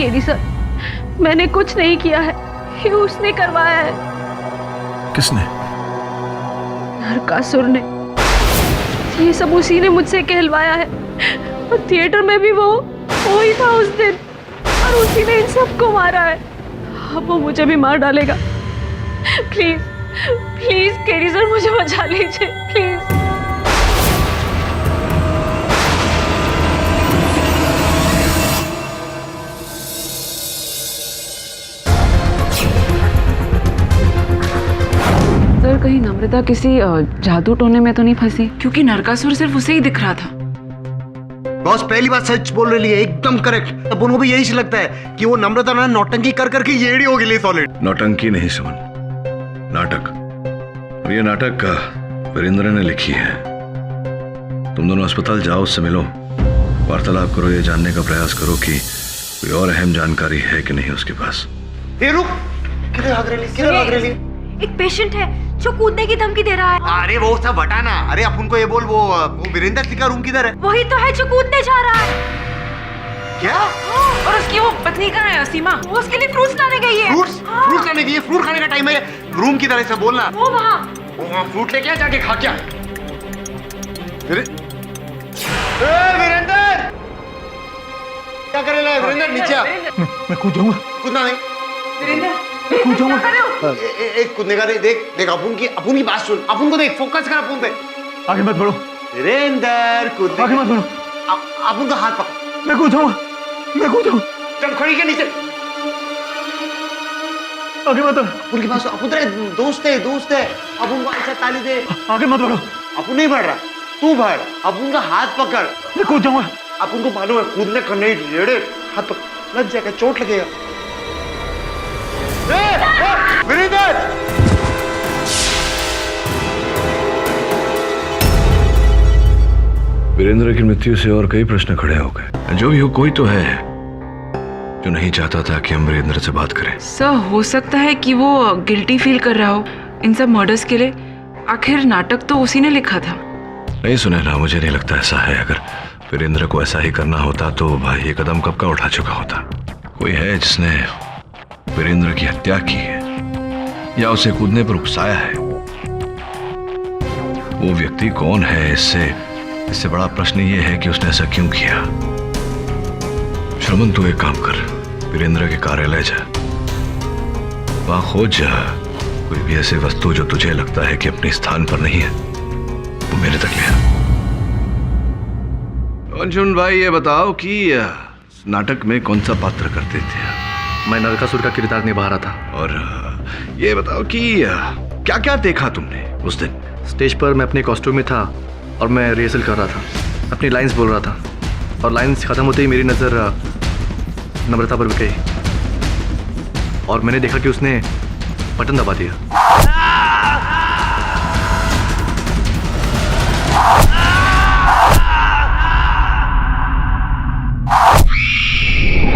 KD sir, मैंने कुछ नहीं किया है, ये उसने करवाया है। किसने? नरकासुर ने। ये सब उसी ने मुझसे कहलवाया है। और थिएटर में भी वो ही था उस दिन, और उसी ने इन सबको मारा है। अब वो मुझे भी मार डालेगा। प्लीज प्लीज केडी सर, मुझे बचा लीजिए प्लीज। सर, कहीं नम्रता किसी जादू टोने में तो नहीं फंसी? क्योंकि नरकासुर सिर्फ उसे ही दिख रहा था। बॉस पहली बात सच बोल रही है, एकदम करेक्ट। अब उनको भी यही लगता है कि वो नम्रता ना नौटंकी कर करके येड़ी हो गई सॉलिड। नौटंकी नहीं सुमन, नाटक। और ये नाटक वीरेंद्र ने लिखी है। तुम दोनों अस्पताल जाओ, उससे मिलो, वार्तालाप करो, ये जानने का प्रयास करो कि कोई और अहम जानकारी है कि नहीं उसके पास। रुक, किधर भाग रही? एक पेशेंट है जो कूदने की धमकी दे रहा है। अरे वो सब हटाना। अरे अपन को ये बोल, वो वीरेंद्र सिंह का रूम किधर है? वही तो है जो कूदने जा रहा है। क्या? और उसकी वो पत्नी कहाँ है? सीमा, वो उसके लिए फ्रूट्स लाने गई है। फ्रूट्स लाने गई है? फ्रूट खाने का टाइम है? रूम किधर है, सब बोलना। वो वहाँ फ्रूट लेके आ, जाके खा क्या? वीरेंद्र क्या करे? वीरेंद्र नीचे आ। मैं कूद जाऊंगा। कूदना नहीं, कूद जाऊंगा। एक कूदने का नहीं। देख अपन की बात सुन, अपन को देख, फोकस कर अपन पे। आगे मत बढ़ो वीरेंद्र, कूद। आगे मत बढ़ो। अपन का हाथ पकड़। मैं कूद जाऊंगा। चल खड़ी के नीचे। आगे मत बढ़ो। उनके पास अपन तेरे दोस्त है। अपन को ऐसा ताली दे। आगे मत बढ़ो। अपन नहीं बढ़ रहा, तू बढ़। अपन का हाथ पकड़। मैं कूद जाऊंगा। अपन को मालूम है कूदने का नहीं, रेड़े हाथ पकड़, लग जाएगा, चोट लगेगा। वीरेंद्र, वीरेंद्र की मृत्यु से और कई प्रश्न खड़े हो गए। जो भी हो, कोई तो है जो नहीं चाहता था कि हम वीरेंद्र से बात करें। सर, हो सकता है कि वो गिल्टी फील कर रहा हो इन सब मर्डर्स के लिए। आखिर नाटक तो उसी ने लिखा था। नहीं सुनैना, मुझे नहीं लगता ऐसा है। अगर वीरेंद्र को ऐसा ही करना होता तो भाई ये कदम कब का उठा चुका होता। कोई है जिसने वीरेंद्र की हत्या की है या उसे कूदने पर उकसाया है। वो व्यक्ति कौन है, इससे बड़ा प्रश्न ये है कि उसने ऐसा क्यों किया। श्रमन, तू एक काम कर, वीरेंद्र के कार्यालय जा, वहां खोज जा कोई भी ऐसी वस्तु जो तुझे लगता है कि अपने स्थान पर नहीं है, वो मेरे तक ले आ। अर्जुन भाई, ये बताओ कि नाटक में कौन सा पात्र करते थे? मैं नरकासुर का किरदार निभा रहा था। और ये बताओ कि क्या क्या देखा तुमने उस दिन? स्टेज पर मैं अपने कॉस्ट्यूम में था और मैं रिहर्सल कर रहा था, अपनी लाइंस बोल रहा था, और लाइंस खत्म होते ही मेरी नज़र नम्रता पर गई और मैंने देखा कि उसने बटन दबा दिया।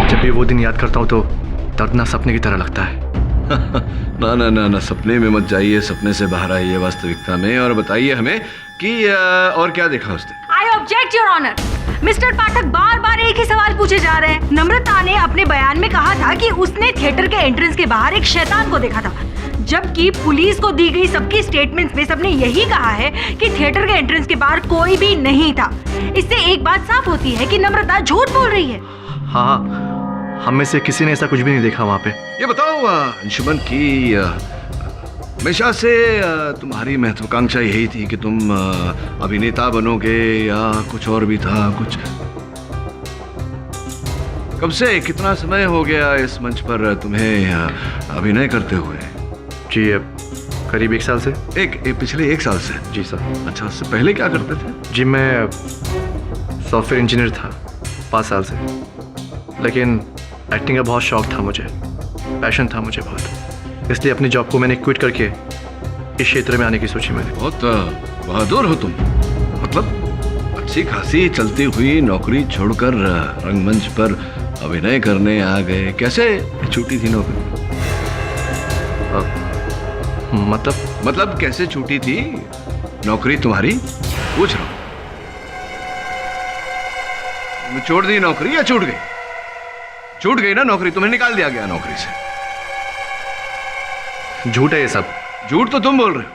जब भी वो दिन याद करता हूँ तो दर्दनाक सपने की तरह लगता है। ना ना ना ना, सपने में मत जाइए, सपने से बाहर आइए वास्तविकता में और बताइए हमें कि और क्या देखा उसने। I object your honour. Mister Pathak बार बार एक ही सवाल पूछे जा रहे हैं। नम्रता ने अपने बयान में कहा था कि उसने थिएटर के एंट्रेंस के बाहर एक शैतान को देखा था, जबकि पुलिस को दी गई सबकी स्टेटमेंट्स में सबने यही कहा है कि थिएटर के एंट्रेंस के बाहर कोई भी नहीं था। इससे एक बात साफ होती है कि नम्रता झूठ बोल रही है। हाँ, हम में से किसी ने ऐसा कुछ भी नहीं देखा वहाँ पे। ये बताओ अंशुमन की हमेशा से तुम्हारी महत्वाकांक्षा यही थी कि तुम अभिनेता बनोगे या कुछ और भी था? कुछ कब से, कितना समय हो गया इस मंच पर तुम्हें अभिनय करते हुए? जी करीब 1 साल से। पिछले 1 साल से? जी सर। अच्छा, उससे पहले क्या करते थे? जी मैं सॉफ्टवेयर इंजीनियर था 5 साल से, लेकिन एक्टिंग का बहुत शौक था मुझे, पैशन था मुझे बहुत, इसलिए अपनी जॉब को मैंने क्विट करके इस क्षेत्र में आने की सोची मैंने। बहुत बहादुर हो तुम। मतलब अच्छी खासी चलती हुई नौकरी छोड़कर रंगमंच पर अभिनय करने आ गए। कैसे छूटी थी नौकरी? मतलब कैसे छूटी थी नौकरी तुम्हारी, पूछ रहा हूं। छोड़ दी नौकरी या छूट गई? छूट गई ना नौकरी, तुम्हें निकाल दिया गया नौकरी से। झूठ है ये सब। झूठ तो तुम बोल रहे हो,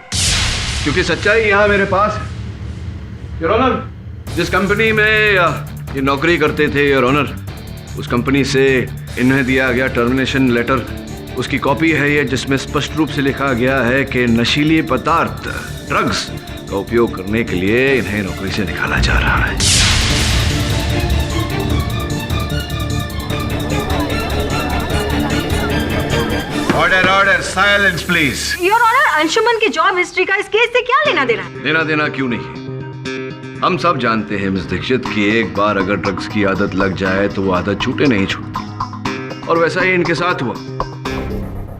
क्योंकि सच्चाई यहाँ मेरे पास है। योर ऑनर, जिस कंपनी में ये नौकरी करते थे योर ऑनर, उस कंपनी से इन्हें दिया गया टर्मिनेशन लेटर, उसकी कॉपी है ये, जिसमें स्पष्ट रूप से लिखा गया है कि नशीली पदार्थ ड्रग्स का उपयोग करने के लिए इन्हें नौकरी से निकाला जा रहा है। Order order, silence please. Your honour, Anshuman की जॉब हिस्ट्री का इस केस से क्या लेना देना? लेना देना क्यों नहीं, हम सब जानते हैं मिस दीक्षित कि एक बार अगर ड्रग्स की आदत लग जाए तो वो आदत छूटे नहीं छूटती, और वैसा ही इनके साथ हुआ।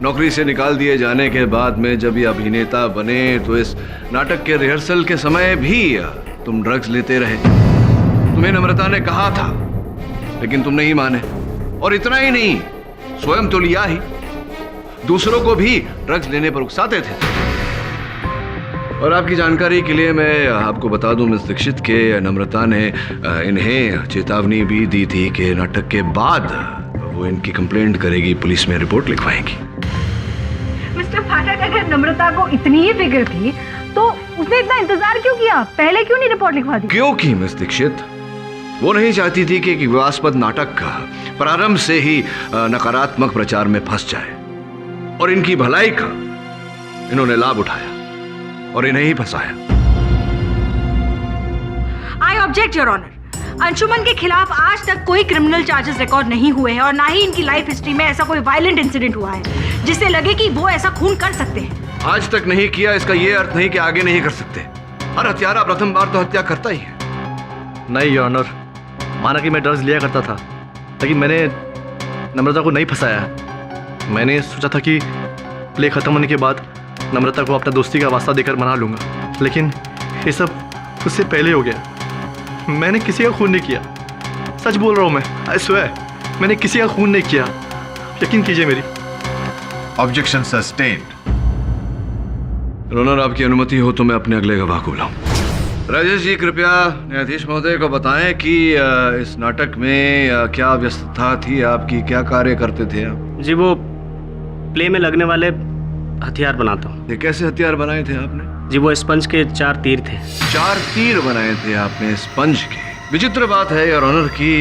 नौकरी से निकाल दिए जाने के बाद में जब ये अभिनेता बने तो इस नाटक के रिहर्सल के समय भी तुम ड्रग्स लेते रहे। तुम्हें नम्रता ने कहा था, लेकिन तुम नहीं माने, और इतना ही नहीं, स्वयं तो लिया ही, दूसरों को भी ड्रग्स लेने पर उकसाते थे। और आपकी जानकारी के लिए मैं आपको बता दूं मिस दीक्षित के नम्रता ने इन्हें चेतावनी भी दी थी कि नाटक के बाद वो इनकी कंप्लेंट करेगी, पुलिस में रिपोर्ट लिखवाएंगी। मिस्टर पाठक, अगर नम्रता को इतनी ही फिक्र थी तो उसने इतना इंतजार क्यों किया? पहले क्यों नहीं रिपोर्ट लिखवा दी? क्योंकि मिस दीक्षित वो नहीं चाहती थी कि विवादास्पद नाटक का प्रारंभ से ही नकारात्मक प्रचार में फंस जाए, और इनकी भलाई का इन्होंने लाभ उठाया और इन्हें ही फंसाया। I object your honour. Anshuman के खिलाफ आज तक कोई क्रिमिनल चार्जेस रिकॉर्ड नहीं हुए हैं, और ना ही इनकी लाइफ हिस्ट्री में ऐसा कोई वायलेंट इंसिडेंट हुआ है जिससे लगे कि वो ऐसा खून कर सकते हैं। आज तक नहीं किया, इसका ये अर्थ नहीं कि आगे नहीं कर सकते। हर हत्यारा प्रथम बार तो हत्या करता ही है। नहीं योर ऑनर, माना कि मैं ड्रग्स लिया करता था, लेकिन मैंने नम्रता को नहीं फंसाया। मैंने सोचा था कि प्ले खत्म होने के बाद नम्रता को अपना दोस्ती का वास्ता देकर मना लूँगा, लेकिन ये सब उससे पहले हो गया। मैंने किसी का खून नहीं किया, सच बोल रहा हूँ मैं, आई स्वेयर, मैंने किसी का खून नहीं किया, यकीन कीजिए मेरी। Objection sustained. ऑनर, आपकी अनुमति हो तो मैं अपने अगले गवाह को बुलाऊं। राजेश जी, कृपया न्यायाधीश महोदय को बताएं कि इस नाटक में क्या व्यस्तता थी आपकी, क्या कार्य करते थे आप? जी, वो प्ले में लगने वाले हथियार बनाता हूँ। ये कैसे हथियार बनाए थे आपने? जी, वो स्पंज के 4 तीर थे। 4 तीर बनाए थे आपने स्पंज के। विचित्र बात है योर ऑनर कि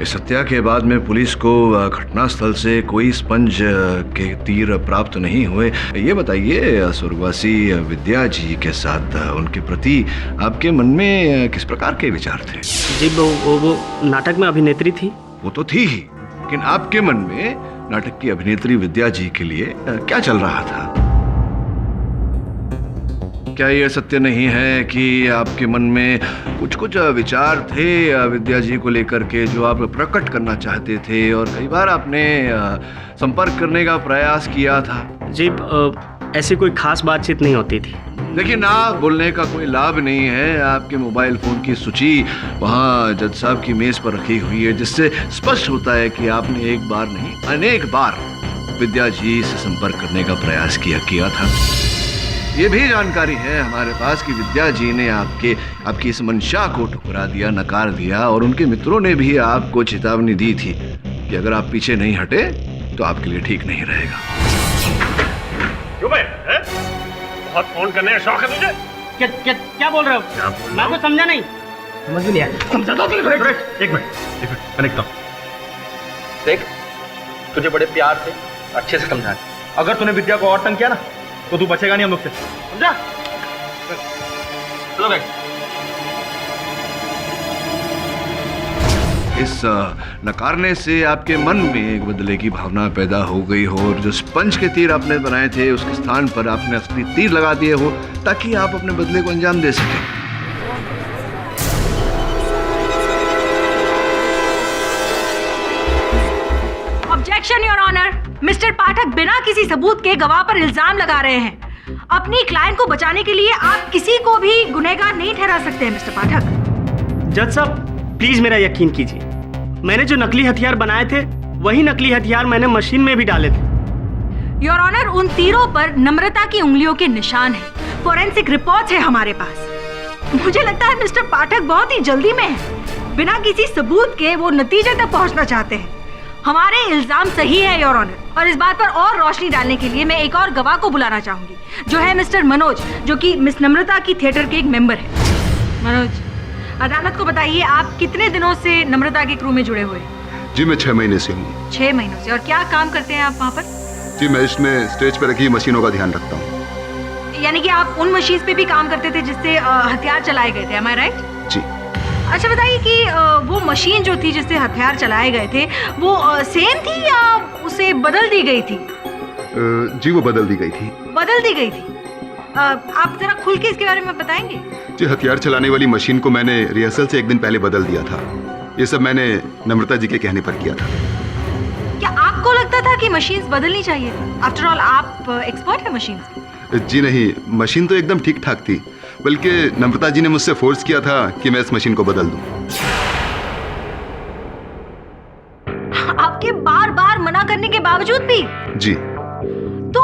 इस हत्या के बाद में पुलिस को घटनास्थल से कोई स्पंज के तीर प्राप्त नहीं हुए। ये बताइए, स्वर्गवासी विद्या जी के साथ उनके प्रति आपके मन में किस प्रकार के विचार थे? जी, वो नाटक में अभिनेत्री थी। वो तो थी ही, लेकिन आपके मन में नाटक की अभिनेत्री विद्या जी के लिए क्या चल रहा था? क्या यह सत्य नहीं है कि आपके मन में कुछ विचार थे विद्या जी को लेकर के जो आप प्रकट करना चाहते थे, और कई बार आपने संपर्क करने का प्रयास किया था? जी, ऐसी कोई खास बातचीत नहीं होती थी। देखिए, ना बोलने का कोई लाभ नहीं है। आपके मोबाइल फोन की सूची वहाँ जज साहब की मेज पर रखी हुई है, जिससे स्पष्ट होता है कि आपने एक बार नहीं अनेक बार विद्या जी से संपर्क करने का प्रयास किया था। ये भी जानकारी है हमारे पास कि विद्या जी ने आपकी इस मंशा को ठुकरा दिया, नकार दिया, और उनके मित्रों ने भी आपको चेतावनी दी थी कि अगर आप पीछे नहीं हटे तो आपके लिए ठीक नहीं रहेगा। क्यों भाई, बहुत फोन करने का शौक है तुझे? क्या बोल रहे हो? मैं कुछ समझा नहीं। समझ नहीं आया। समझा दो। एक मिनट कनेक्ट कर। देख, तुझे बड़े प्यार से अच्छे से समझा। अगर तूने विद्या को और तंग किया ना तो तू बचेगा नहीं हम लोग से, समझा? चलो भाई। इस नकारने से आपके मन में एक बदले की भावना पैदा हो गई हो, और जो स्पंज के तीर आपने बनाए थे उसके स्थान पर आपने असली तीर लगा दिए हो, ताकि आप अपने बदले को अंजाम दे सकें। Objection your honour. Mister Pathak बिना किसी सबूत के गवाह पर इल्जाम लगा रहे हैं। अपनी क्लाइंट को बचाने के लिए आप किसी को भी गुनहगार नहीं ठहरा सकते हैं मिस्टर पाठक। जज साहब, प्लीज मेरा यकीन कीजिए, मैंने जो नकली हथियार बनाए थे वही नकली हथियार मैंने मशीन में भी डाले थे। योर ऑनर, उन तीरों पर नम्रता की उंगलियों के निशान हैं। फोरेंसिक रिपोर्ट्स है हमारे पास। मुझे लगता है मिस्टर पाठक बहुत ही जल्दी में है। बिना किसी सबूत के वो नतीजे तक पहुंचना चाहते हैं। हमारे इल्जाम सही है योर ऑनर, और इस बात पर और रोशनी डालने के लिए मैं एक और गवाह को बुलाना चाहूंगी, जो है मिस्टर मनोज, जो कि मिस नम्रता की थिएटर के एक मेंबर है। मनोज, अदालत को बताइए, आप कितने दिनों से नम्रता के क्रू में जुड़े हुए हैं? जी मैं 6 महीने से हूँ। 6 महीनों से। और क्या काम करते हैं आप वहाँ पर? जी मैं इसमें स्टेज पर रखी मशीनों का ध्यान रखता हूँ। यानी कि आप उन मशीन पे भी काम करते थे जिससे हथियार चलाए गए थे, एम आई राइट? जी। अच्छा बताइए कि वो मशीन जो थी जिससे हथियार चलाए गए थे वो सेम थी या उसे बदल दी गई थी? जी वो बदल दी गई थी। बदल दी गई थी। आप जरा खुल के इसके बारे में बताएंगे? जी हथियार चलाने वाली मशीन को मैंने रिहर्सल से एक दिन पहले बदल दिया था। ये सब मैंने नम्रता जी के कहने पर किया था। क्या आपको लगता था कि मशीन्स बदलनी चाहिए थी? आफ्टर ऑल आप एक्सपर्ट है मशीन्स के। जी नहीं, मशीन तो एकदम ठीक ठाक थी, बल्कि नम्रता जी ने मुझसे फोर्स किया था कि मैं इस मशीन को बदल दूं। आपके बार बार मना करने के बावजूद भी? जी। तो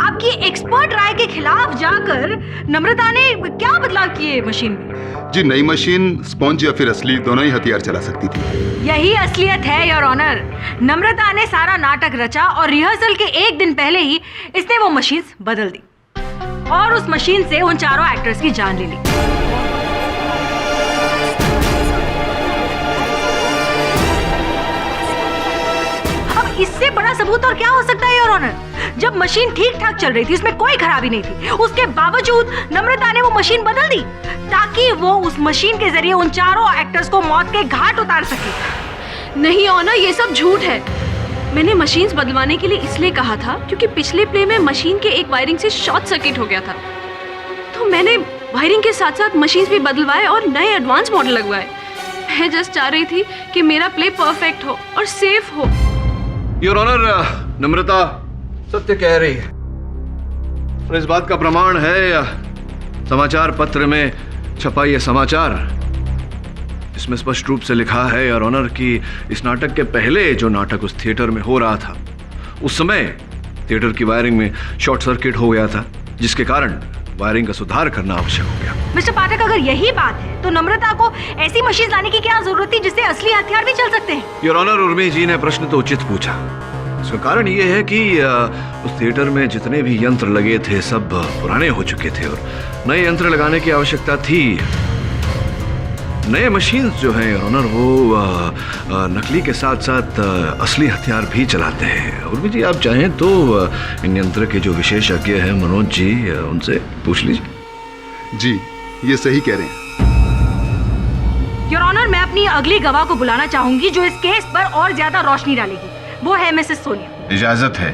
आपकी एक्सपर्ट राय के खिलाफ जाकर नम्रता ने क्या बदलाव किए मशीन में? जी नई मशीन स्पॉन्ज या फिर असली दोनों ही हथियार चला सकती थी। यही असलियत है योर ऑनर। नम्रता ने सारा नाटक रचा और रिहर्सल के एक दिन पहले ही इसने वो मशीन बदल दी और उस मशीन से उन चारों एक्टर्स की जान ले ली। अब इससे बड़ा सबूत और क्या हो सकता है योर ऑनर? जब मशीन ठीक ठाक चल रही थी, उसमें कोई खराबी नहीं थी, उसके बावजूद नम्रता ने वो मशीन बदल दी ताकि वो उस मशीन के जरिए उन चारों एक्टर्स को मौत के घाट उतार सके। नहीं ऑनर, ये सब झूठ है। मैंने मशीन्स बदलवाने के लिए इसलिए कहा था क्योंकि पिछले प्ले में मशीन के एक वायरिंग से शॉर्ट सर्किट हो गया था, तो मैंने वायरिंग के साथ साथ मशीन्स भी बदलवाए और नए एडवांस मॉडल लगवाए। मैं जस्ट चाह रही थी कि मेरा प्ले परफेक्ट हो और सेफ हो। योर ऑनर, नम्रता सत्य कह रही है और इस बात का प्रमाण है समाचार पत्र में छपा ये समाचार, इसमें स्पष्ट रूप से लिखा है योर ऑनर कि इस नाटक के पहले जो नाटक उस थिएटर में हो रहा था, उस समय थिएटर की वायरिंग में शॉर्ट सर्किट हो गया था, जिसके कारण वायरिंग का सुधार करना आवश्यक हो गया। मिस्टर पाठक, अगर यही बात है तो नम्रता को ऐसी मशीन लाने की क्या जरूरत थी जिससे असली हथियार भी चल सकते हैं? योर ऑनर, उर्मी जी ने प्रश्न तो उचित पूछा। इसका कारण ये है कि उस थिएटर में जितने भी यंत्र लगे थे सब पुराने हो चुके थे और नए यंत्र लगाने की आवश्यकता थी। नए मशीन्स जो हैं योर ऑनर वो नकली के साथ साथ असली हथियार भी चलाते हैं। उर्मी जी, आप चाहें तो इन यंत्र के जो विशेषज्ञ हैं मनोज जी, उनसे पूछ लीजिए। जी ये सही कह रहे हैं। योर ऑनर, मैं अपनी अगली गवाह को बुलाना चाहूंगी जो इस केस पर और ज्यादा रोशनी डालेगी। वो है मिसेस सोनिया। इजाजत है।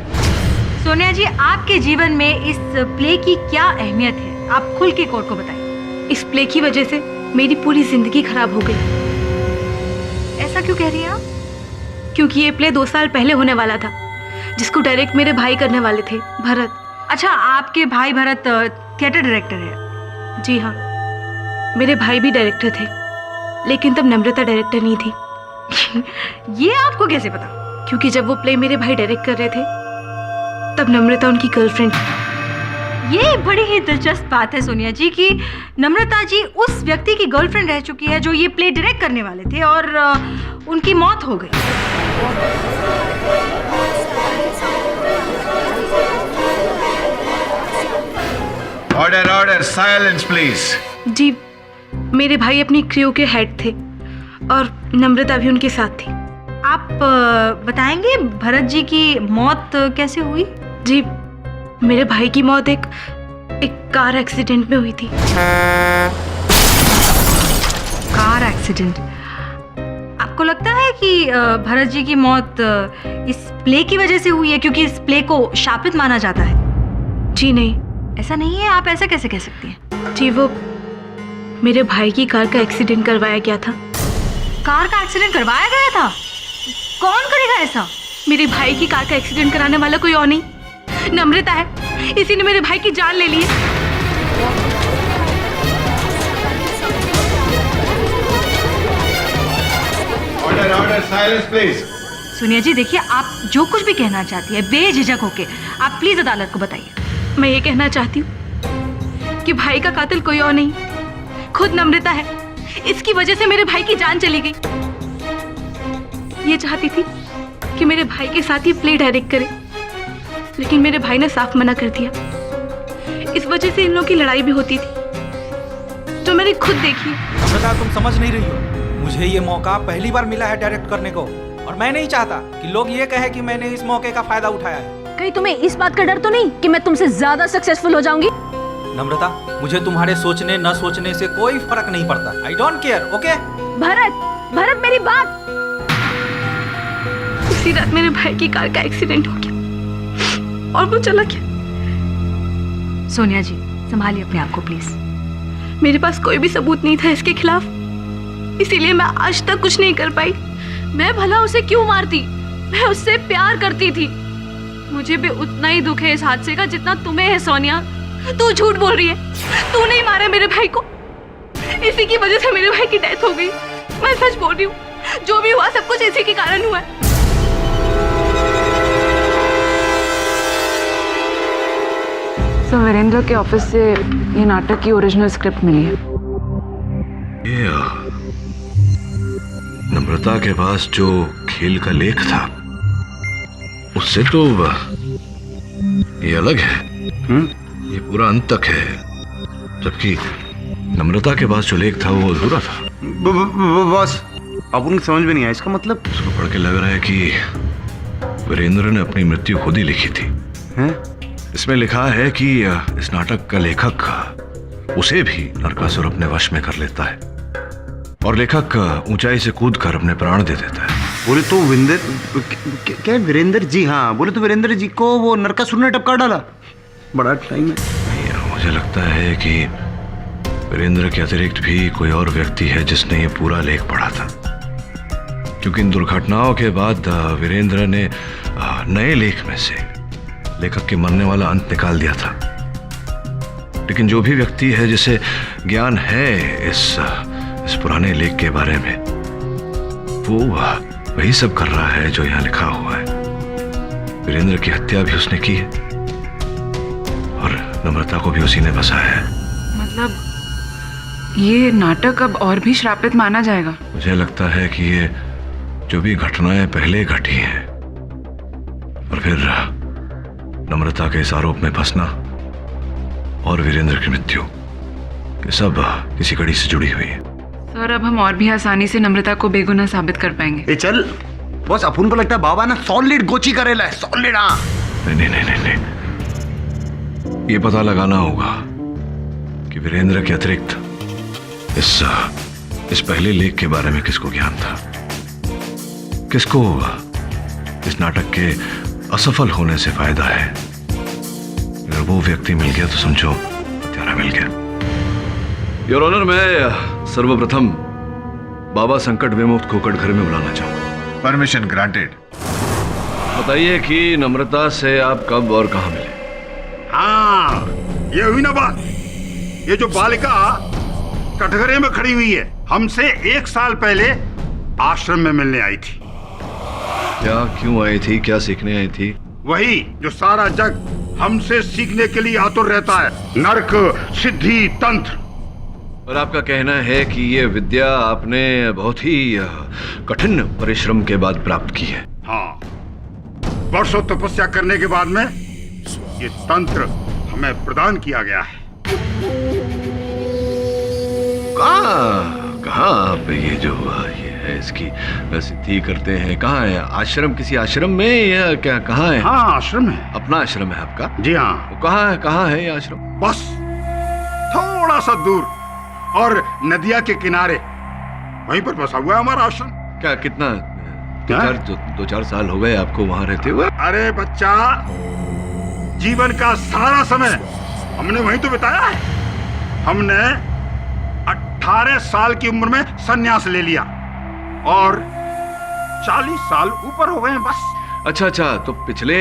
सोनिया जी, आपके जीवन में इस प्ले की क्या अहमियत है? आप खुल के कोर्ट को बताइए। इस प्ले की वजह से मेरी पूरी जिंदगी खराब हो गई। ऐसा क्यों कह रही हैं आप? क्योंकि ये प्ले 2 साल पहले होने वाला था, जिसको डायरेक्ट मेरे भाई करने वाले थे, भरत। अच्छा, आपके भाई भरत थिएटर डायरेक्टर है? जी हाँ, मेरे भाई भी डायरेक्टर थे, लेकिन तब नम्रता डायरेक्टर नहीं थी। ये आपको कैसे पता? क्योंकि जब वो प्ले मेरे भाई डायरेक्ट कर रहे थे तब नम्रता उनकी गर्लफ्रेंड थी। ये बड़ी ही दिलचस्प बात है सोनिया जी कि नम्रता जी उस व्यक्ति की गर्लफ्रेंड रह चुकी है जो ये प्ले डायरेक्ट करने वाले थे और उनकी मौत हो गई। Order order, silence please. जी, मेरे भाई अपनी क्रू के हेड थे और नम्रता भी उनके साथ थी। आप बताएंगे भरत जी की मौत कैसे हुई? जी, मेरे भाई की मौत एक कार एक्सीडेंट में हुई थी। Car accident? आपको लगता है कि भरत जी की मौत इस प्ले की वजह से हुई है क्योंकि इस प्ले को शापित माना जाता है? जी नहीं, ऐसा नहीं है। आप ऐसा कैसे कह सकती हैं? जी, वो मेरे भाई की कार का एक्सीडेंट करवाया गया था। कार का एक्सीडेंट करवाया गया था? कौन करेगा ऐसा? मेरे भाई की कार का एक्सीडेंट कराने वाला कोई और नहीं, नम्रता है। इसी ने मेरे भाई की जान ले ली है। Order order, silence please. Sonia ji, देखिए, आप जो कुछ भी कहना चाहती है बेझिझक होके आप प्लीज अदालत को बताइए। मैं ये कहना चाहती हूँ कि भाई का कातिल कोई और नहीं, खुद नम्रता है। इसकी वजह से मेरे भाई की जान चली गई। ये चाहती थी कि कि मेरे भाई के साथ ही प्ले डायरेक्ट करे, लेकिन मेरे भाई ने साफ मना कर दिया। इस वजह से इन लोगों की लड़ाई भी होती थी, जो मैंने खुद देखी। बेटा तुम समझ नहीं रही हो, मुझे ये मौका पहली बार मिला है डायरेक्ट करने को, और मैं नहीं चाहता कि लोग ये कहे कि मैंने इस मौके का फायदा उठाया है। कहीं तुम्हें इस बात का डर तो नहीं कि मैं तुमसे ज्यादा सक्सेसफुल हो जाऊंगी? नम्रता, मुझे तुम्हारे सोचने न सोचने से कोई फर्क नहीं पड़ता। I don't care, okay? Bharat मेरी बात। उसी रात मेरे भाई की कार का एक्सीडेंट हो गया और वो चला गया। सोनिया जी, संभालिए अपने आप को प्लीज। मेरे पास कोई भी सबूत नहीं था इसके खिलाफ, इसीलिए मैं आज तक कुछ नहीं कर पाई। मैं भला उसे क्यों मारती? मैं उससे प्यार करती थी। मुझे भी उतना ही दुख है इस हादसे का जितना तुम्हें है सोनिया। तू झूठ बोल रही है, तू नहीं मारा मेरे भाई को। इसी की वजह से मेरे भाई की डेथ हो गई। मैं सच बोल रही हूँ, जो भी हुआ सब कुछ इसी के कारण हुआ है। सर, वीरेंद्र के ऑफिस से ये नाटक की ओरिजिनल स्क्रिप्ट मिली है। ये नम्रता के पास जो खेल का लेख था उससे तो ये अलग है। ये पूरा अंत तक है, जबकि नम्रता के पास जो लेख था वो अधूरा था। बस अब उनको समझ में नहीं आया इसका मतलब। उसको पढ़ के लग रहा है कि वीरेंद्र ने अपनी मृत्यु खुद ही लिखी थी। इसमें लिखा है कि इस नाटक का लेखक उसे भी नरकासुर अपने वश में कर लेता है और लेखक ऊंचाई से कूदकर अपने प्राण दे देता है। बोले तो क्या वीरेंद्र जी? हाँ, बोले तो वीरेंद्र जी को वो नरकासुर ने टपका डाला। बड़ा टाइम है। मुझे लगता है कि वीरेंद्र के अतिरिक्त भी कोई और व्यक्ति है जिसने ये पूरा लेख पढ़ा था, क्योंकि इन दुर्घटनाओं के बाद वीरेंद्र ने नए लेख में से लेखक के मरने वाला अंत निकाल दिया था। लेकिन जो भी व्यक्ति है जिसे ज्ञान है इस पुराने लेख के बारे में, वो वही सब कर रहा है जो यहाँ लिखा हुआ है। वीरेंद्र की हत्या भी उसने की है और नम्रता को भी उसी ने बसाया है। मतलब ये नाटक अब और भी श्रापित माना जाएगा? मुझे लगता है कि ये जो भी घटनाएं पहले घटी हैं और फिर नम्रता के इस आरोप में फंसना और वीरेंद्र की मृत्यु, ये सब किसी कड़ी से जुड़ी हुई है। सर, अब हम और भी आसानी से नम्रता को बेगुनाह साबित कर पाएंगे। ए चल बस, अपन को लगता है बाबा ना सॉलिड गोची करेला है, सॉलिड। हाँ नहीं, ये पता लगाना होगा कि वीरेंद्र के अतिरिक्त इस पहले लेख के बारे में किसको ज्ञान था, किसको इस नाटक के असफल होने से फायदा है। अगर वो व्यक्ति मिल गया तो समझो हत्यारा मिल गया। योर ऑनर, मैं सर्वप्रथम बाबा संकट विमुक्त कोकट घर में बुलाना चाहूंगा। Permission granted. बताइए कि नम्रता से आप कब और कहाँ मिले? हाँ, ये हुई ना बात। ये जो बालिका कटघरे में खड़ी हुई है, हमसे 1 साल पहले आश्रम में मिलने आई थी। क्या, क्यों आई थी? क्या सीखने आई थी? वही जो सारा जग हमसे सीखने के लिए आतुर रहता है, नर्क, सिद्धि, तंत्र। और आपका कहना है कि ये विद्या आपने बहुत ही कठिन परिश्रम के बाद प्राप्त की है? हाँ, वर्षों तपस्या करने के बाद में ये तंत्र हमें प्रदान किया गया है। कहाँ आप ये जो ये है इसकी सिद्धि करते हैं? कहाँ है आश्रम? किसी आश्रम में या क्या? कहाँ है? हाँ, आश्रम है। अपना आश्रम है आपका? जी हाँ। वो कहाँ है ये आश्रम? बस थोड़ा सा दूर और नदिया के किनारे, वहीं पर बसा हुआ है हमारा आश्रम। क्या, कितना? 2-4 साल हो गए आपको वहां रहते हुए? अरे बच्चा, जीवन का सारा समय हमने वहीं तो बिताया है। हमने 18 साल की उम्र में संन्यास ले लिया और 40 साल ऊपर हो गए हैं बस। अच्छा, तो पिछले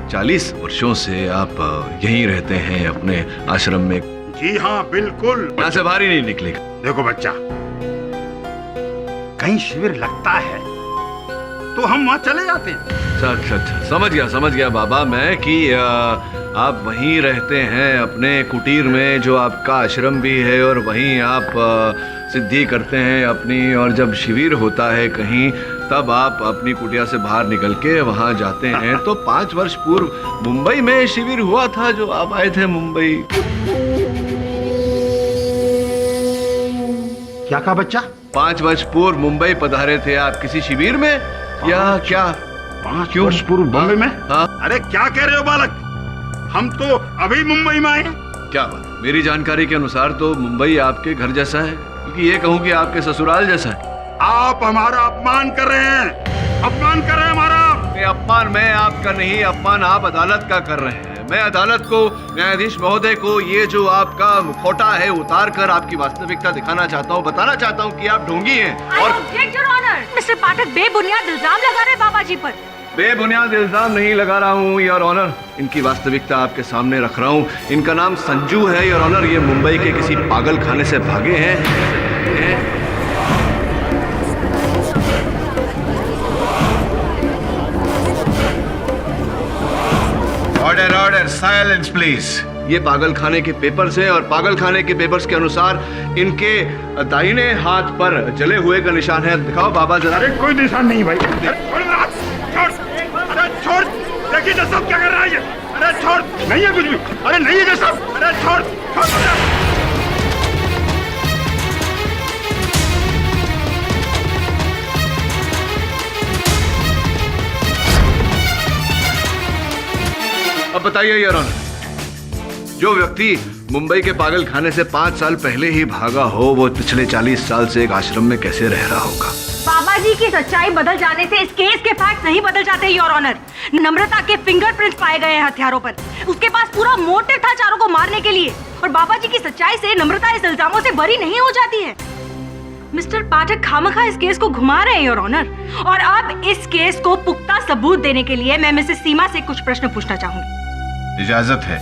40 वर्षों से आप यहीं रहते हैं अपने आश्रम में? जी हाँ, बिल्कुल। यहाँ से बाहर ही नहीं निकलेगा। देखो बच्चा, कहीं शिविर लगता है तो हम वहां चले जाते हैं। अच्छा, समझ गया बाबा मैं कि आप वहीं रहते हैं अपने कुटीर में, जो आपका आश्रम भी है, और वहीं आप सिद्धि करते हैं अपनी, और जब शिविर होता है कहीं तब आप अपनी कुटिया से बाहर निकल के वहां जाते हैं तो 5 वर्ष पूर्व मुंबई में शिविर हुआ था जो आप आए थे मुंबई। क्या कहा बच्चा? 5 वर्ष पूर्व मुंबई पधारे थे आप किसी शिविर में या क्या? 5 वर्ष पूर्व बॉम्बे में? हाँ। अरे क्या कह रहे हो बालक, हम तो अभी मुंबई में आए। क्या बात? मेरी जानकारी के अनुसार तो मुंबई आपके घर जैसा है, क्योंकि ये कहूँ कि आपके ससुराल जैसा है। आप हमारा अपमान कर रहे हैं, अपमान कर रहे हैं हमारा। अपमान मैं आपका नहीं, अपमान आप अदालत का कर रहे हैं। मैं अदालत को, न्यायाधीश महोदय को ये जो आपका मुखौटा है उतार कर आपकी वास्तविकता दिखाना चाहता हूँ, बताना चाहता हूँ कि आप ढोंगी हैं। और मिस्टर पाठक बेबुनियाद इल्जाम लगा रहे बाबा जी पर। बेबुनियाद इल्जाम नहीं लगा रहा हूँ योर ऑनर, इनकी वास्तविकता आपके सामने रख रहा हूँ। इनका नाम संजू है योर ऑनर, ये मुंबई के किसी पागल खाने से भागे हैं। Order order, silence please. ये पागल खाने के पेपर्स हैं और पागल खाने के पेपर्स के अनुसार इनके दाहिने हाथ पर जले हुए का निशान है। दिखाओ बाबा जरा। अरे कोई निशान नहीं भाई। अरे छोड़, देखिए जसब क्या कर रहा है ये। अरे छोड़, नहीं है कुछ भी। अरे नहीं है जसब, अरे छोड़, छोड़। अब बताइए योर ऑनर, जो व्यक्ति मुंबई के पागल खाने से 5 साल पहले ही भागा हो, वो पिछले 40 साल से एक आश्रम में कैसे रह रहा होगा? बाबा जी की सच्चाई बदल जाने से इस केस के फैक्ट नहीं बदल जाते योर ऑनर। नम्रता के फिंगरप्रिंट्स पाए गए हैं हथियारों पर। उसके पास पूरा मोटिव था चारों को मारने के लिए, और बाबा जी की सच्चाई से नम्रता इस इल्जामों से बरी नहीं हो जाती है। मिस्टर पाठक खामखा इस केस को घुमा रहे हैं योर ऑनर, और अब इस केस को पुख्ता सबूत देने के लिए मैं मिसेस सीमा से कुछ प्रश्न पूछना चाहूंगी। इजाजत है।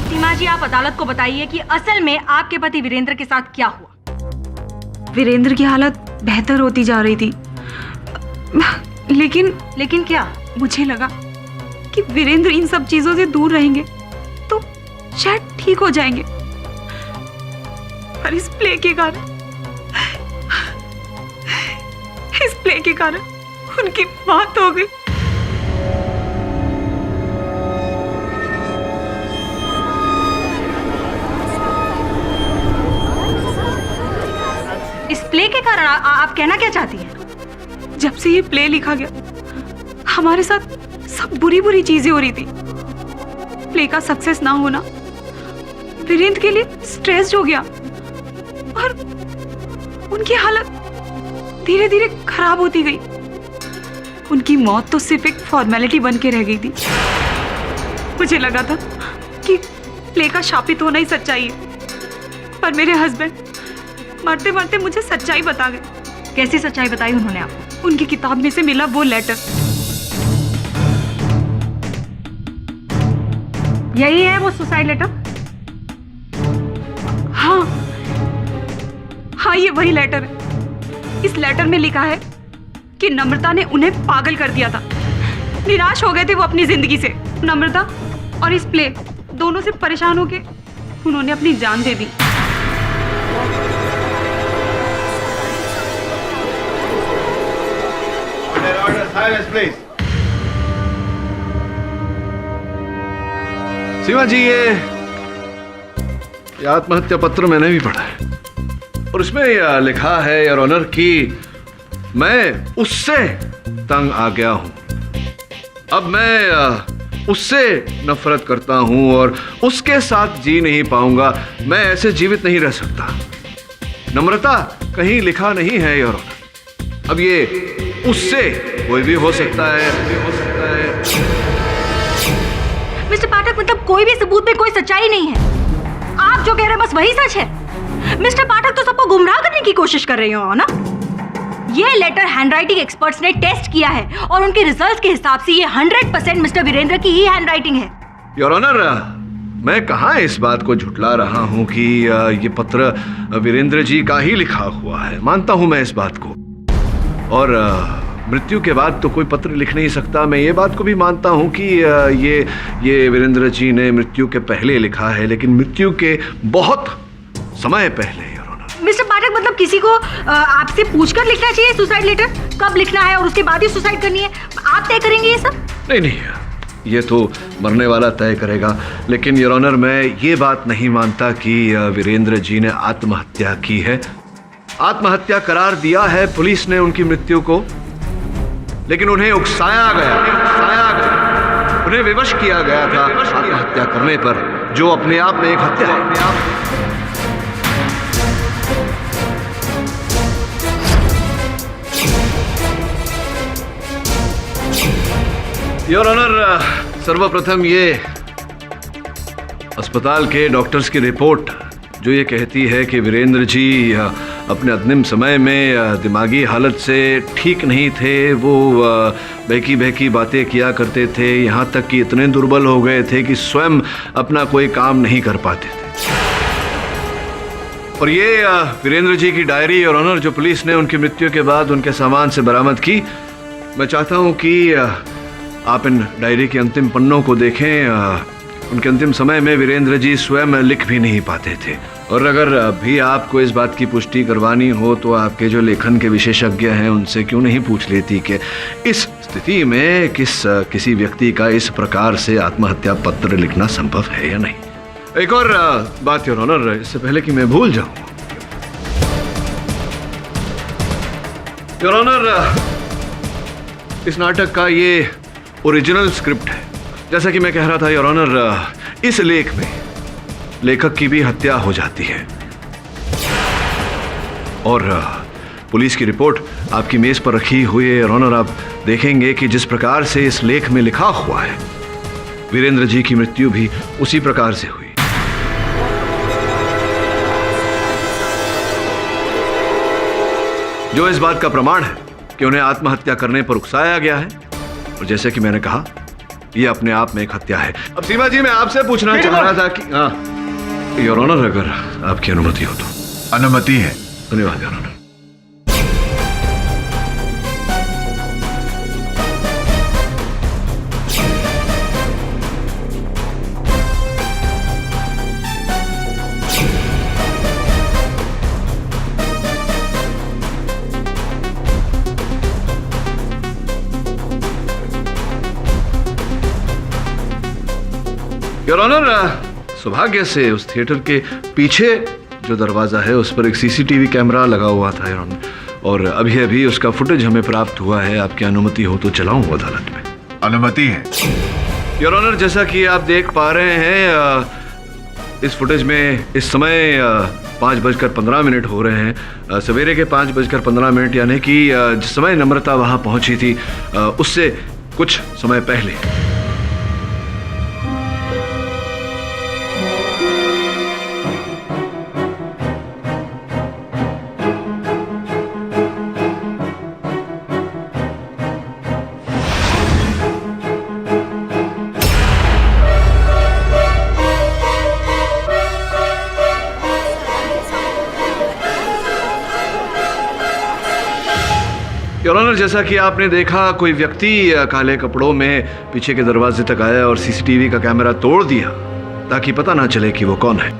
सीमा जी, आप अदालत को बताइए कि असल में आपके पति वीरेंद्र के साथ क्या हुआ। वीरेंद्र की हालत बेहतर होती जा रही थी, लेकिन क्या? मुझे लगा कि वीरेंद्र इन सब चीजों से दूर रहेंगे तो शायद ठीक हो जाएंगे, पर इस प्ले के कारण उनकी मौत हो गई। इस प्ले के कारण आप कहना क्या चाहती हैं? जब से ये प्ले लिखा गया, हमारे साथ सब बुरी चीजें हो रही थी। प्ले का सक्सेस ना होना वीरेंद्र के लिए स्ट्रेस्ड हो गया, और उनकी हालत धीरे धीरे खराब होती गई। उनकी मौत तो सिर्फ एक फॉर्मेलिटी बन के रह गई थी। मुझे लगा था कि प्ले का शापित होना ही सच्चाई है, पर मेरे हस्बैंड मरते मरते मुझे सच्चाई बता गए। कैसी सच्चाई बताई उन्होंने आपको? उनकी किताब में से मिला वो लेटर। यही है वो सुसाइड लेटर? हाँ, ये वही लेटर है। इस लेटर में लिखा है कि नम्रता ने उन्हें पागल कर दिया था। निराश हो गए थे वो अपनी जिंदगी से। नम्रता और इस प्ले दोनों से परेशान होके उन्होंने अपनी जान दे दी। Order, silence please. Seema ji, ये आत्महत्या पत्र मैंने भी पढ़ा है, और उसमें यह लिखा है योर ऑनर कि मैं उससे तंग आ गया हूं। अब मैं उससे नफरत करता हूं और उसके साथ जी नहीं पाऊंगा। मैं ऐसे जीवित नहीं रह सकता। नम्रता कहीं लिखा नहीं है योर ऑनर। अब ये उससे कोई भी हो सकता है, मिस्टर पाठक, मतलब कोई भी सबूत में कोई सच्चाई नहीं है। आप जो कह रहे हैं बस वही सच है। मिस्टर पाठक तो सबको गुमराह करने की कोशिश कर रही हो ना। ये लेटर हैंडराइटिंग एक्सपर्ट्स ने टेस्ट किया है और उनके रिजल्ट्स के हिसाब से ये 100% मिस्टर वीरेंद्र की ही हैंडराइटिंग है। योर ऑनर, मैं कहाँ इस बात को झुठला रहा हूँ कि ये पत्र वीरेंद्र जी का ही लिखा हुआ है। मानता हूँ मैं इस बात को, और मृत्यु के बाद तो कोई पत्र लिख नहीं सकता। मैं ये बात को भी मानता हूँ कि ये वीरेंद्र जी ने मृत्यु के पहले लिखा है, लेकिन मृत्यु के बहुत समय पहले योर ऑनर। तक मतलब किसी को आपसे पूछकर लिखना चाहिए सुसाइड लेटर, कब लिखना है और उसके बाद ही सुसाइड करनी है? आप तय करेंगे ये सब? नहीं, ये तो मरने वाला तय करेगा। लेकिन योर ऑनर, मैं ये बात नहीं मानता कि वीरेंद्र जी ने आत्महत्या की है। आत्महत्या करार दिया है पुलिस ने उनकी मृत्यु को, लेकिन उन्हें उकसाया गया, उन्हें विवश किया गया था आत्महत्या करने पर, जो अपने आप में एक हत्या है। योर ऑनर, सर्वप्रथम ये अस्पताल के डॉक्टर्स की रिपोर्ट जो ये कहती है कि वीरेंद्र जी अपने अंतिम समय में दिमागी हालत से ठीक नहीं थे। वो बहकी बहकी बातें किया करते थे, यहाँ तक कि इतने दुर्बल हो गए थे कि स्वयं अपना कोई काम नहीं कर पाते थे। और ये वीरेंद्र जी की डायरी और ऑनर जो पुलिस ने उनकी मृत्यु के बाद उनके सामान से बरामद की, मैं चाहता हूँ कि आप इन डायरी के अंतिम पन्नों को देखें। उनके अंतिम समय में वीरेंद्र जी स्वयं लिख भी नहीं पाते थे। और अगर भी आपको इस बात की पुष्टि करवानी हो तो आपके जो लेखन के विशेषज्ञ हैं उनसे क्यों नहीं पूछ लेती कि इस स्थिति में किसी व्यक्ति का इस प्रकार से आत्महत्या पत्र लिखना संभव है या नहीं। एक और बात योर ऑनर, इससे पहले कि मैं भूल जाऊं, योर ऑनर, इस नाटक का ये ओरिजिनल स्क्रिप्ट है। जैसा कि मैं कह रहा था योर ऑनर, इस लेख में लेखक की भी हत्या हो जाती है। और पुलिस की रिपोर्ट आपकी मेज पर रखी हुई है योर ऑनर। आप देखेंगे कि जिस प्रकार से इस लेख में लिखा हुआ है, वीरेंद्र जी की मृत्यु भी उसी प्रकार से हुई। जो इस बात का प्रमाण है कि उन्हें आत्महत्या करने पर उकसाया गया है। और जैसे कि मैंने कहा, यह अपने आप में एक हत्या है। अब सीमा जी, मैं आपसे पूछना चाह रहा था कि योर ऑनर, अगर आपकी अनुमति हो तो। अनुमति है। धन्यवाद योर ऑनर। योर ऑनर, सौभाग्य से उस थिएटर के पीछे जो दरवाजा है उस पर एक सीसीटीवी कैमरा लगा हुआ था योर ऑनर, और अभी अभी उसका फुटेज हमें प्राप्त हुआ है। आपकी अनुमति हो तो चलाऊं अदालत में? अनुमति है योर ऑनर। जैसा कि आप देख पा रहे हैं, इस फुटेज में इस समय 5:15 हो रहे हैं, सवेरे के 5:15, यानी कि जिस समय नम्रता वहां पहुंची थी उससे कुछ समय पहले। योर ऑनर, जैसा कि आपने देखा, कोई व्यक्ति काले कपड़ों में पीछे के दरवाजे तक आया और सीसीटीवी का कैमरा तोड़ दिया ताकि पता ना चले कि वो कौन है।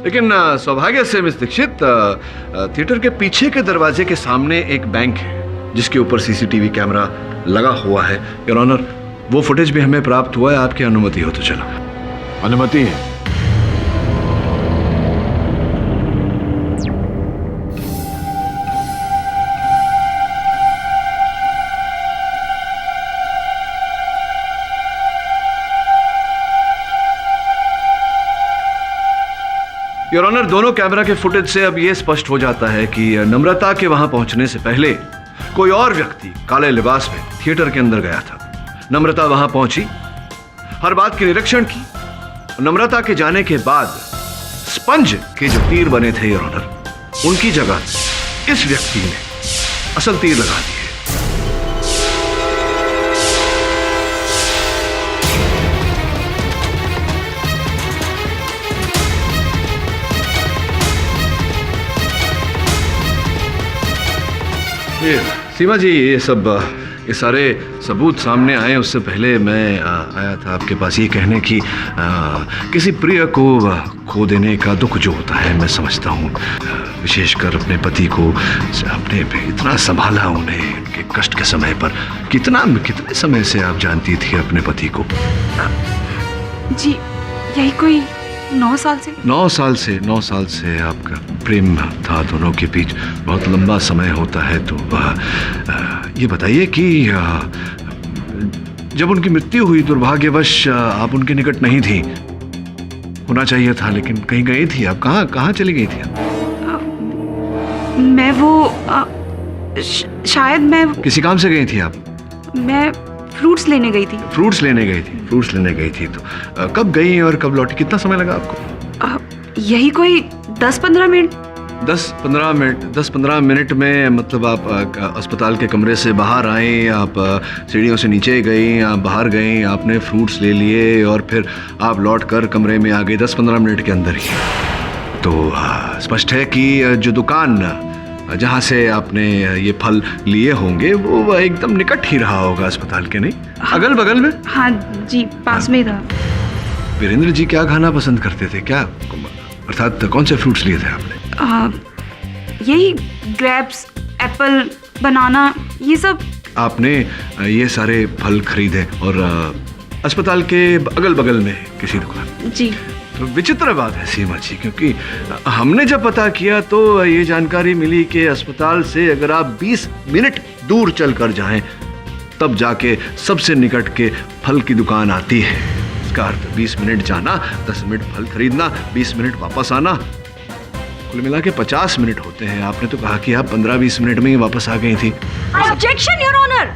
लेकिन सौभाग्य से मिस दीक्षित, थिएटर के पीछे के दरवाजे के सामने एक बैंक है जिसके ऊपर सीसीटीवी कैमरा लगा हुआ है। योर ऑनर, वो फुटेज भी हमें प्राप्त हुआ है। आपकी अनुमति हो तो चलो। अनुमति है। योर ऑनर, दोनों कैमरा के फुटेज से अब यह स्पष्ट हो जाता है कि नम्रता के वहां पहुंचने से पहले कोई और व्यक्ति काले लिबास में थिएटर के अंदर गया था। नम्रता वहां पहुंची, हर बात की निरीक्षण की। नम्रता के जाने के बाद स्पंज के जो तीर बने थे योर ऑनर, उनकी जगह इस व्यक्ति ने असल तीर लगा दिए। सीमा जी, ये सब ये सारे सबूत सामने आए उससे पहले मैं आया था आपके पास ये कहने की किसी प्रिय को खो देने का दुख जो होता है मैं समझता हूँ, विशेषकर अपने पति को आपने इतना संभाला, उन्हें उनके कष्ट के समय पर। कितने समय से आप जानती थी अपने पति को? जी यही कोई 9 साल से। 9 साल से आपका प्रेम था दोनों के बीच, बहुत लंबा समय होता है। तो ये बताइए कि जब उनकी मृत्यु हुई दुर्भाग्यवश आप उनके निकट नहीं थी, होना चाहिए था, लेकिन कहीं गई थी आप? कहाँ चली गई थी आप? मैं वो शायद मैं किसी काम से गई थी आप? मैं फ्रूट्स लेने गई थी। फ्रूट्स लेने गई थी तो कब गई और कब लौटी? कितना समय लगा आपको? यही कोई 10-15 मिनट। 10-15 मिनट में मतलब आप अस्पताल के कमरे से बाहर आए, आप सीढ़ियों से नीचे गई, आप बाहर गई, आपने फ्रूट्स ले लिए और फिर आप लौट कर कमरे में आ गई 10-15 मिनट के अंदर ही। तो स्पष्ट है कि जो दुकान जहाँ से आपने ये फल लिए होंगे वो एकदम निकट ही रहा होगा अस्पताल के, नहीं? हाँ, अगल बगल में? हाँ जी, पास में ही था। वीरेंद्र जी क्या खाना पसंद करते थे, क्या अर्थात कौन से फ्रूट्स लिए थे आपने? यही ग्रेप्स, एप्पल, बनाना, ये सब। आपने ये सारे फल खरीदे और अस्पताल के अगल बगल में किसी दुकान? जी। तो विचित्र बात है सीमा जी, क्योंकि हमने जब पता किया तो ये जानकारी मिली कि अस्पताल से अगर आप 20 मिनट दूर चल कर जाएं तब जाके सबसे निकट के फल की दुकान आती है। इसका अर्थ 20 मिनट जाना, 10 मिनट फल खरीदना, 20 मिनट वापस आना, कुल मिला के 50 मिनट होते हैं। आपने तो कहा कि आप 15-20 मिनट में ही वापस आ गई थी। Objection your honour.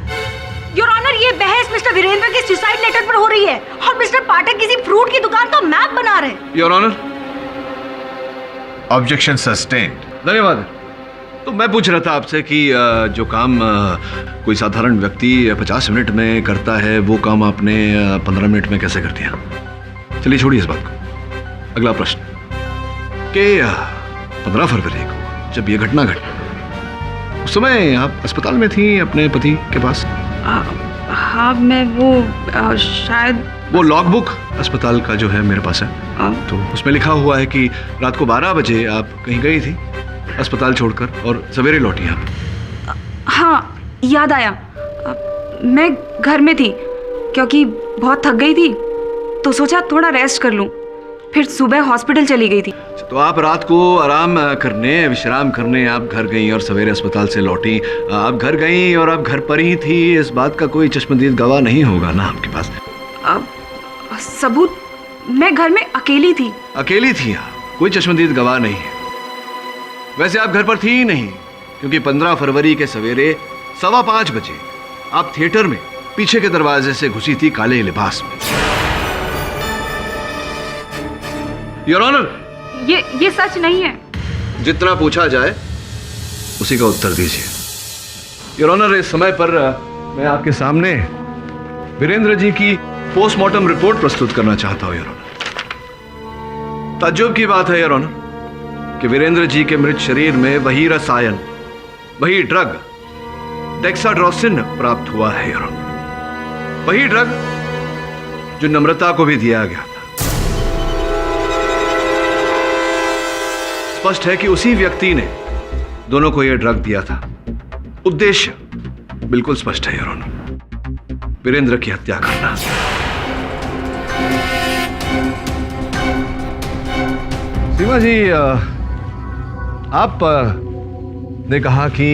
Your honour, ये बहस मिस्टर वीरेंद्र के सुसाइड लेटर पर हो रही है और मिस्टर पाठक किसी फ्रूट की दुकान का मैप बना रहे हैं। Your honour, objection sustained. धन्यवाद। तो मैं पूछ रहा था आपसे कि जो काम कोई साधारण व्यक्ति 50 मिनट में करता है वो काम आपने 15 मिनट में कैसे कर दिया? चलिए छोड़िए इस बात को। अगला प्रश्न कि 15 फरवरी को जब ये घटना घटी उस समय आप अस्पताल में थी अपने पति के पास? हाँ, मैं वो शायद वो लॉगबुक अस्पताल का जो है मेरे पास है, तो उसमें लिखा हुआ है कि रात को 12 बजे आप कहीं गई थी अस्पताल छोड़कर और सवेरे लौटी आप। हाँ, याद आया। मैं घर में थी क्योंकि बहुत थक गई थी तो सोचा थोड़ा रेस्ट कर लूं, फिर सुबह हॉस्पिटल चली गई थी। तो आप रात को आराम करने, विश्राम करने आप घर गई और सवेरे अस्पताल से लौटी। आप घर गई और आप घर पर ही थी, इस बात का कोई चश्मदीद गवाह नहीं होगा ना आपके पास? सबूत, मैं घर में अकेली थी। अकेली थी आप, कोई चश्मदीद गवाह नहीं है। वैसे आप घर पर थी ही नहीं, क्योंकि 15 फरवरी के सवेरे 5:15 बजे आप थिएटर में पीछे के दरवाजे से घुसी थी काले लिबास में। योर ऑनर, ये सच नहीं है। जितना पूछा जाए उसी का उत्तर दीजिए। योर ऑनर, इस समय पर मैं आपके सामने वीरेंद्र जी की पोस्टमार्टम रिपोर्ट प्रस्तुत करना चाहता हूं। योर ऑनर, ताज्जुब की बात है योर ऑनर कि वीरेंद्र जी के मृत शरीर में वही रसायन, वही ड्रग डेक्साड्रोसिन प्राप्त हुआ है योर ऑनर। वही ड्रग जो नम्रता को भी दिया गया था। स्पष्ट है कि उसी व्यक्ति ने दोनों को यह ड्रग दिया था। उद्देश्य बिल्कुल स्पष्ट है योर ऑनर, वीरेंद्र की हत्या करना। सीमा जी, आप ने कहा कि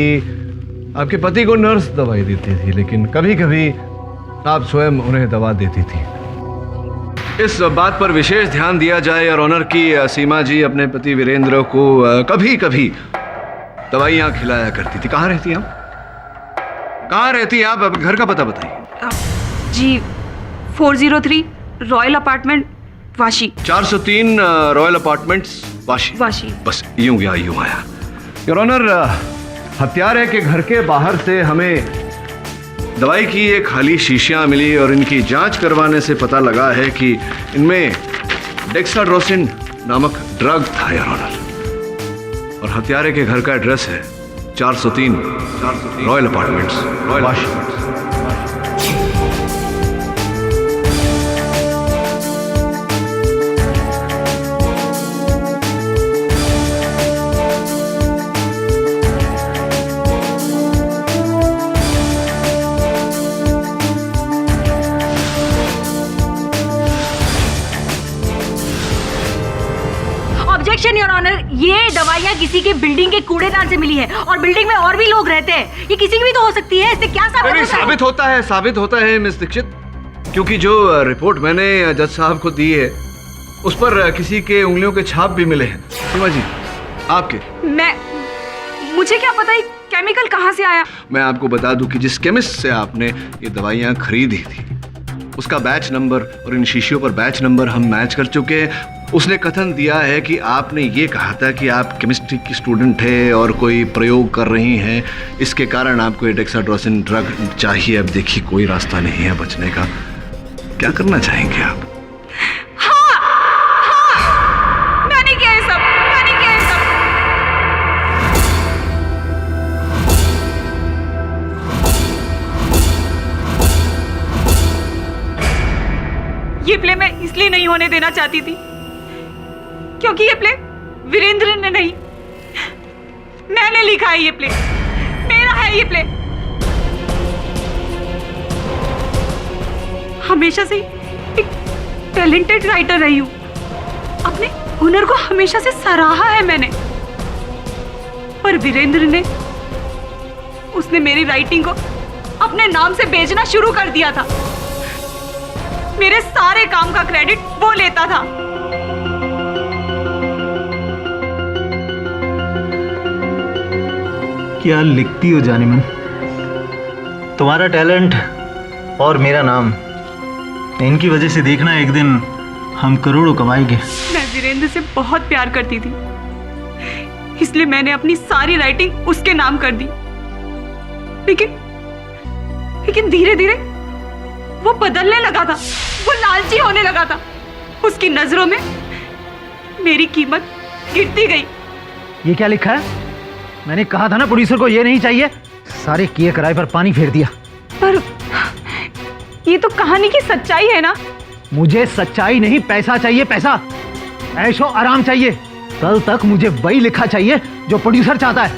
आपके पति को नर्स दवाई देती थी, लेकिन कभी कभी आप स्वयं उन्हें दवा देती थी। इस बात पर विशेष ध्यान दिया जाए और ऑनर की सीमा जी अपने पति वीरेंद्र को कभी कभी दवाइयाँ खिलाया करती थी। कहाँ रहती हैं आप? कहाँ रहती हैं आप? घर का पता बताइए। जी, 403 royal apartment, Vashi. 403 Royal Apartments, Vashi. बस यूं गया यूं आया। योर ऑनर, हत्यारे के घर के बाहर से हमें दवाई की एक खाली शीशियां मिली और इनकी जांच करवाने से पता लगा है कि इनमें डेक्साड्रोसिन नामक ड्रग था योर ऑनर। और हत्यारे के घर का एड्रेस है 403 Royal Apartments, Vashi. Objection your honour, ये दवाइयाँ किसी के बिल्डिंग के कूड़ेदान से मिली है और बिल्डिंग में और भी लोग रहते हैं, ये किसी की भी तो हो सकती है। इससे क्या साबित होता है मिस दीक्षित, क्योंकि जो रिपोर्ट मैंने जज साहब को दी है उस पर किसी के उंगलियों के छाप भी मिले हैं। सीमा जी, आपके? मुझे क्या पता ये केमिकल कहाँ से आया। मैं आपको बता दूं कि जिस केमिस्ट से आपने ये दवाइयाँ खरीदी थी उसका बैच नंबर और इन शीशियों पर बैच नंबर हम मैच कर चुके हैं। उसने कथन दिया है कि आपने ये कहा था कि आप केमिस्ट्री की स्टूडेंट है और कोई प्रयोग कर रही हैं, इसके कारण आपको ये डेक्साड्रोसिन ड्रग चाहिए। अब देखिए कोई रास्ता नहीं है बचने का, क्या करना चाहेंगे आप? मैंने किया ये सब। ये प्ले मैं इसलिए नहीं होने देना चाहती थी क्योंकि ये प्ले वीरेंद्र ने नहीं, मैंने लिखा है। ये प्ले मेरा है। ये प्ले हमेशा से एक टैलेंटेड राइटर रही हूं, अपने हुनर को हमेशा से सराहा है मैंने, पर वीरेंद्र ने उसने मेरी राइटिंग को अपने नाम से बेचना शुरू कर दिया था। मेरे सारे काम का क्रेडिट वो लेता था। क्या लिखती हो जानिमन? तुम्हारा टैलेंट और मेरा नाम, इनकी वजह से देखना एक दिन हम करोड़ों कमाएंगे। मैं वीरेंद्र से बहुत प्यार करती थी, इसलिए मैंने अपनी सारी राइटिंग उसके नाम कर दी। लेकिन धीरे धीरे वो बदलने लगा था, वो लालची होने लगा था। उसकी नजरों में मेरी कीमत गिरती गई। ये क्या लिखा है? मैंने कहा था ना प्रोड्यूसर को ये नहीं चाहिए। सारे किए कराए पर पानी फेर दिया। पर ये तो कहानी की सच्चाई है ना। मुझे सच्चाई नहीं, पैसा चाहिए, पैसा। ऐशो आराम चाहिए। कल तक मुझे वही लिखा चाहिए जो प्रोड्यूसर चाहता है।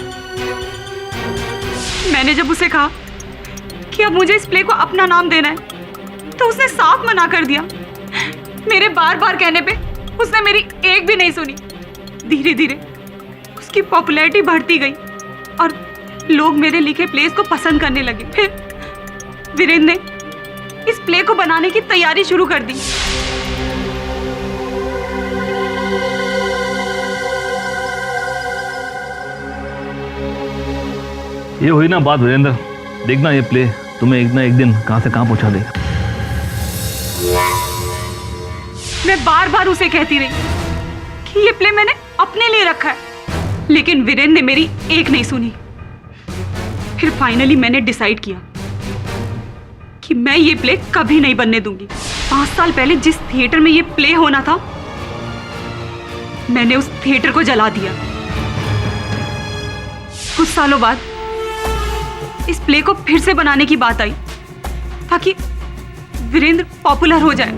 मैंने जब उसे कहा कि अब मुझे इस प्ले को अपना नाम देना है तो उसने साफ मना कर दिया। मेरे बार बार कहने पे उसने मेरी एक भी नहीं सुनी। धीरे धीरे उसकी पॉपुलैरिटी बढ़ती गई और लोग मेरे लिखे प्लेस को पसंद करने लगे। फिर वीरेंद्र ने इस प्ले को बनाने की तैयारी शुरू कर दी। ये हुई ना बात वीरेंद्र, देखना ये प्ले तुम्हें एक ना एक दिन कहां से कहां पहुंचा देगा। मैं बार बार उसे कहती रही कि ये प्ले मैंने अपने लिए रखा है, लेकिन वीरेंद्र ने मेरी एक नहीं सुनी। फिर फाइनली मैंने डिसाइड किया कि मैं ये प्ले कभी नहीं बनने दूंगी। 5 साल पहले जिस थिएटर में ये प्ले होना था, मैंने उस थिएटर को जला दिया। कुछ सालों बाद इस प्ले को फिर से बनाने की बात आई ताकि वीरेंद्र पॉपुलर हो जाए,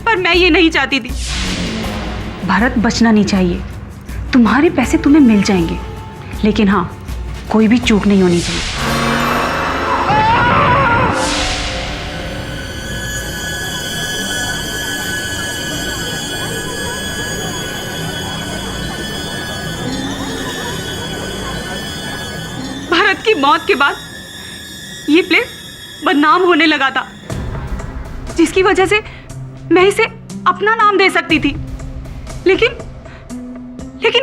पर मैं ये नहीं चाहती थी। भारत बचना नहीं चाहिए। तुम्हारे पैसे तुम्हें मिल जाएंगे, लेकिन हाँ, कोई भी चूक नहीं होनी चाहिए। भारत की मौत के बाद ये प्ले बदनाम होने लगा था, जिसकी वजह से मैं इसे अपना नाम दे सकती थी। लेकिन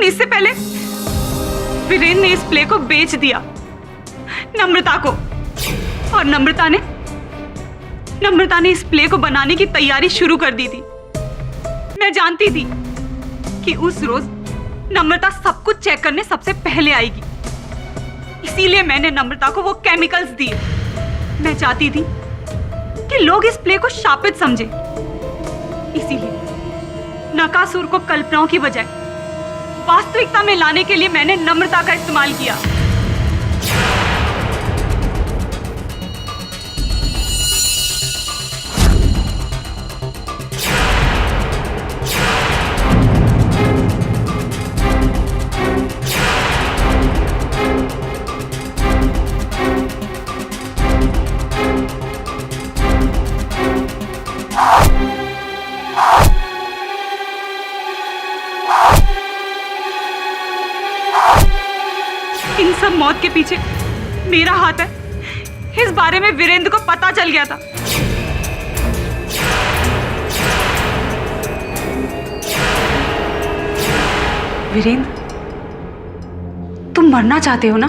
इससे पहले वीरेंद्र ने इस प्ले को बेच दिया नम्रता को, और नम्रता ने इस प्ले को बनाने की तैयारी शुरू कर दी थी। मैं जानती थी कि उस रोज नम्रता सब कुछ चेक करने सबसे पहले आएगी, इसीलिए मैंने नम्रता को वो केमिकल्स दिए। मैं चाहती थी कि लोग इस प्ले को शापित समझे, इसीलिए नकासुर को कल्पनाओं की बजाय वास्तविकता में लाने के लिए मैंने नम्रता का इस्तेमाल किया। इन सब मौत के पीछे मेरा हाथ है, इस बारे में वीरेंद्र को पता चल गया था। वीरेंद्र, तुम मरना चाहते हो ना?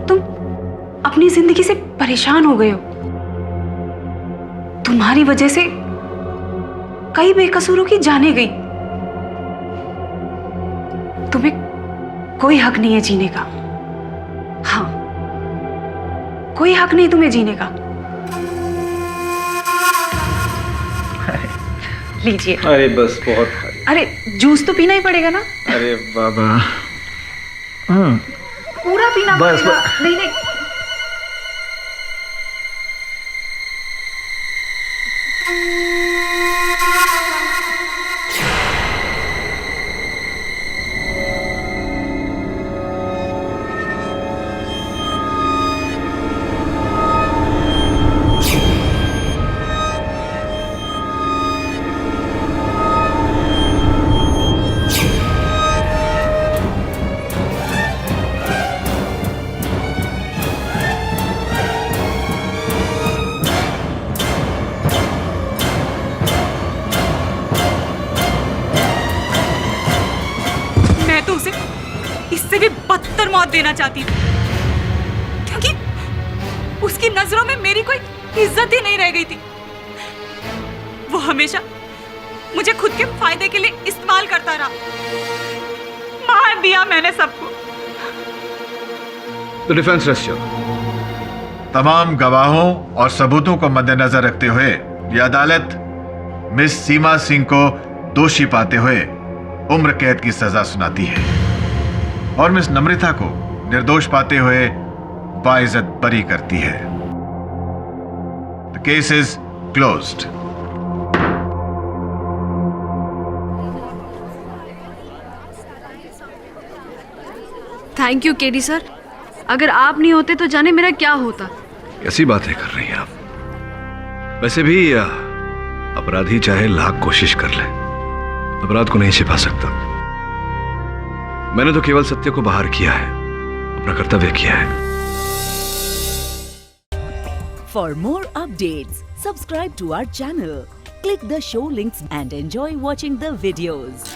तुम अपनी जिंदगी से परेशान हो गए हो। तुम्हारी वजह से कई बेकसूरों की जानें गई। तुम्हें कोई हक नहीं है जीने का। हाँ, कोई हक नहीं तुम्हें जीने का। लीजिए। अरे बस बहुत। अरे जूस तो पीना ही पड़ेगा ना। अरे बाबा। पूरा पीना बस, पड़ेगा। बस। नहीं नहीं, मैं तो उसे इससे भी बदतर मौत देना चाहती थी, क्योंकि उसकी नजरों में मेरी कोई इज्जत ही नहीं रह गई थी। वो हमेशा मुझे खुद के फायदे के लिए इस्तेमाल करता रहा। मार दिया मैंने सबको। The defense rests your. तमाम गवाहों और सबूतों को मद्देनजर रखते हुए यह अदालत मिस सीमा सिंह को दोषी पाते हुए उम्र कैद की सजा सुनाती है और मिस नम्रता को निर्दोष पाते हुए बाइज्जत बरी करती है। The case is closed. Thank you KD sir, अगर आप नहीं होते तो जाने मेरा क्या होता। कैसी बातें कर रही हैं आप? वैसे भी अपराधी चाहे लाख कोशिश कर ले, अपराध को नहीं छिपा सकता। मैंने तो केवल सत्य को बाहर किया है, अपना कर्तव्य किया है। For more updates, subscribe to our channel, click the show links and enjoy watching the videos.